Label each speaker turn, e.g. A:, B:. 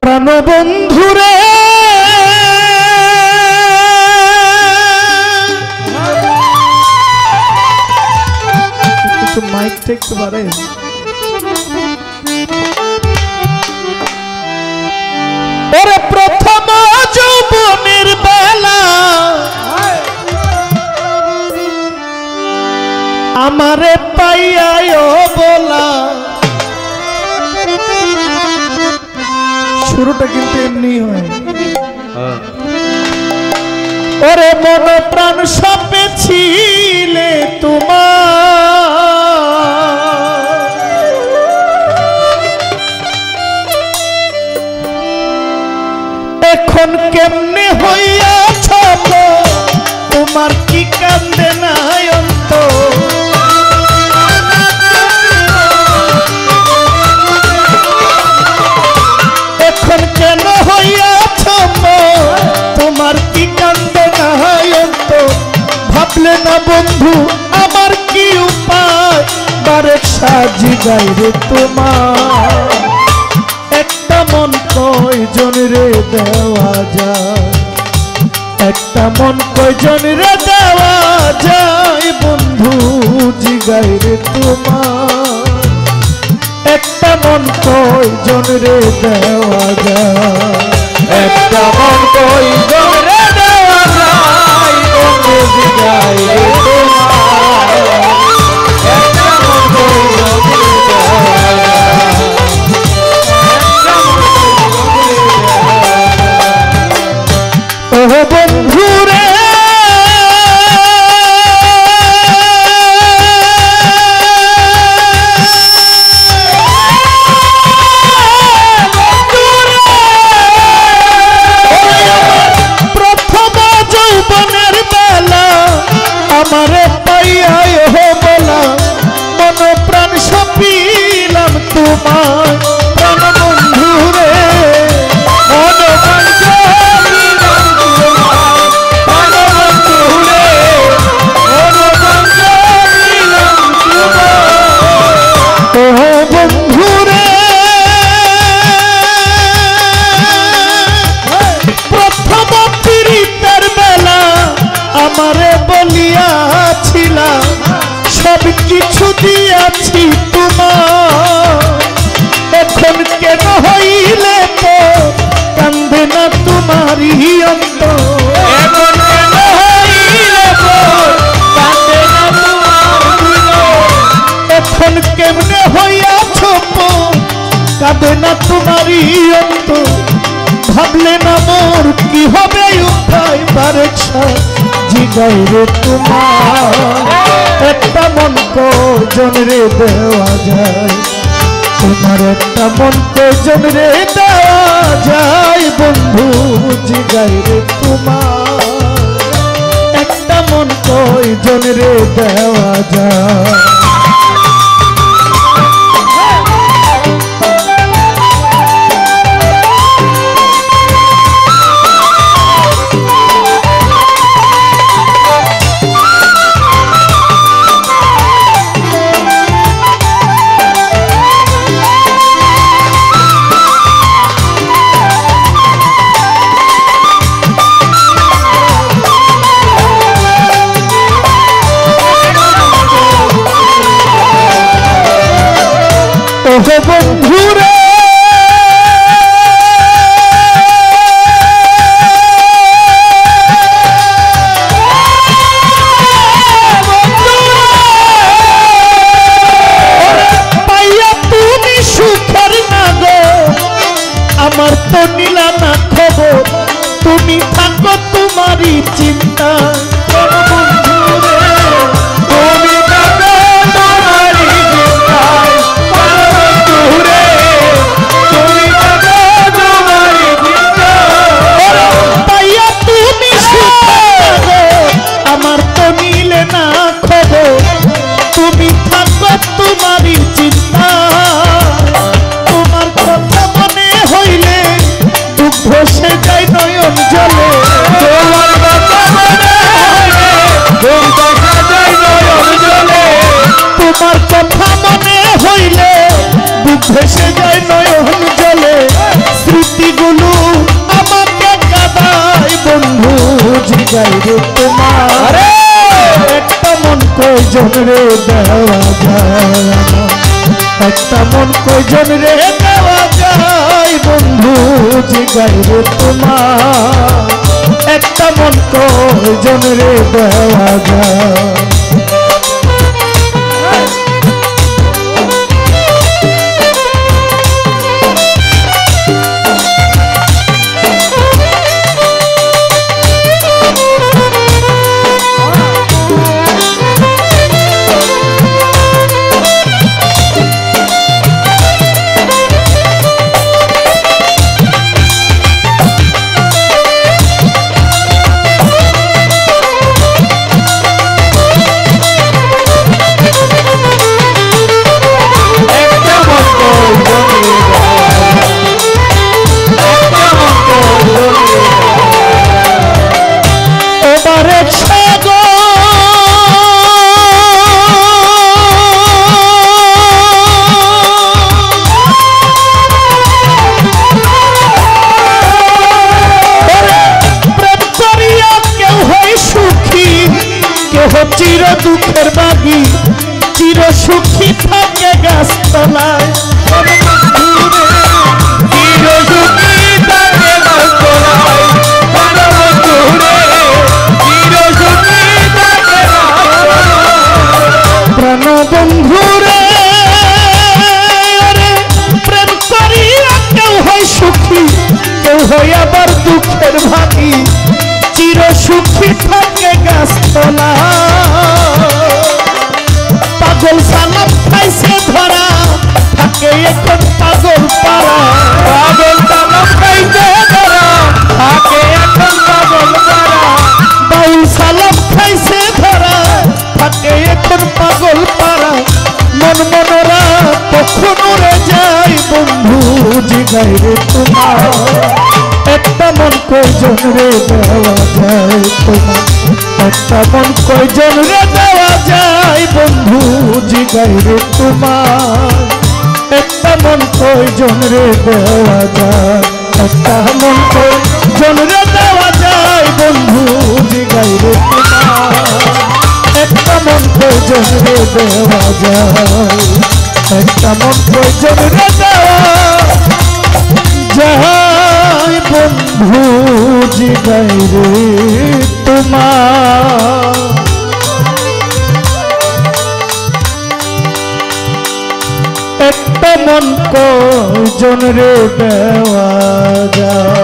A: প্রাণবন্ধুরে mic ঠেকতে পারে ওরে প্রথম যৌবনের বেলা আমারে পাইয়ায় বলা শুরুটা কিন্তু এমনি হয় ওরে মন প্রাণ সপে ছিলে তোমার এখন কেমনে হইয়াছ তোমার কি কান্দে নাই অন্ত এখন কেন হইয়াছ তোমার কি কান্দে নাই অন্ত ভাবলে না বন্ধু আমার কি উপায় বারে সাজি গাইরে তোমার একটা মন কয়জন রে দেওয়া যায় একটা মন কয়জন রে দেওয়া যায় বন্ধু জিগাই রে তোমার একটা মন কয়জন রে দেওয়া যায় একটা মন কয়জন রে দেওয়া যায় বন্ধু জিগাই রে তোমার একটা মন কয়জন রে দেওয়া যায় ও বন্ধুরে প্রথম যৌবনের বেলা আমারে পাইয়ায় বলা মন প্রাণ সপিলাম তোমার প্রাণ বন্ধুরে মন প্রাণ আমারে বলিয়াছিলাম সব কিছু দিয়াছি তোমার এখন কেন হইলে তো কান্দে না তোমারই অন্ত এখন কেন হইলে তো কান্দে না তোমার এখন কেমনে হইয়াছ কাঁদে না তোমারই অন্ত ভাবলে না মোর কি হবে উপায় বারেছা জিগাই রে তোমার একটা মন কয়জন রে দেওয়া যায় তোমার একটা মন কয়জন রে দেওয়া যায় বন্ধু জিগাই রে তোমার একটা মন কয়জন রে দেওয়া যায় বন্ধুরে পাইয়া তুমি সুখের না গো আমার তো নিলা না খবর তুমি থাকো তোমারই চিন্তা তুমি থাকো তোমারই চিন্তা তোমার কথা মনে হইলে দুঃখ ভসে যায় নয়ন জলে তোমার কথা মনে হইলে দুঃখ দেখা যায় নয়ন জলে তোমার কথা মনে হইলে দুঃখ ভেসে যায় নয়ন জলে স্মৃতি জিগাই রে তোমার একটা মন কয়জন রে দেওয়া যায় একটা মন কয়জন রে দেওয়া যায় বন্ধু জিগাই রে তোমার একটা মন কয়জন রে দেওয়া যায় চির দুঃখের বাগি চির সুখী থাকে গাছতলায় চির সুখী থাকে গাছতলায় চির সুখী থাকে প্রাণ বন্ধুরে প্রেম করিয়া কেউ হয় সুখী কেউ হয় আবার দুঃখের ভাগি চির সুখী থাকে গাছতলা পাগল সালাম খাইছে ধরা থাকে এখন পাগল পারা পাগল সালাম খাইছে ধরা থাকে এখন পাগল পারা বাউল সালাম খাইছে ধরা থাকে এখন পাগল পারা মন মনোরা কখনো রে যায় বন্ধু জিগাই রে তোমার একটা মন কয়জন রে দেওয়া যায় তোমার একটা মন কয়জন রে দেওয়া যায় বন্ধু জিগাই রে তোমার একটা মন কয়জন রে দেওয়া যায় একটা মন কয়জন রে দেওয়া যায় বন্ধু জিগাই রে তোমার একটা মন কয়জন রে দেওয়া যায় একটা মন কয়জন রে দেওয়া যায় বন্ধু জিগাই রে তোমার একটা মন কয়জন রে দেওয়া যায়।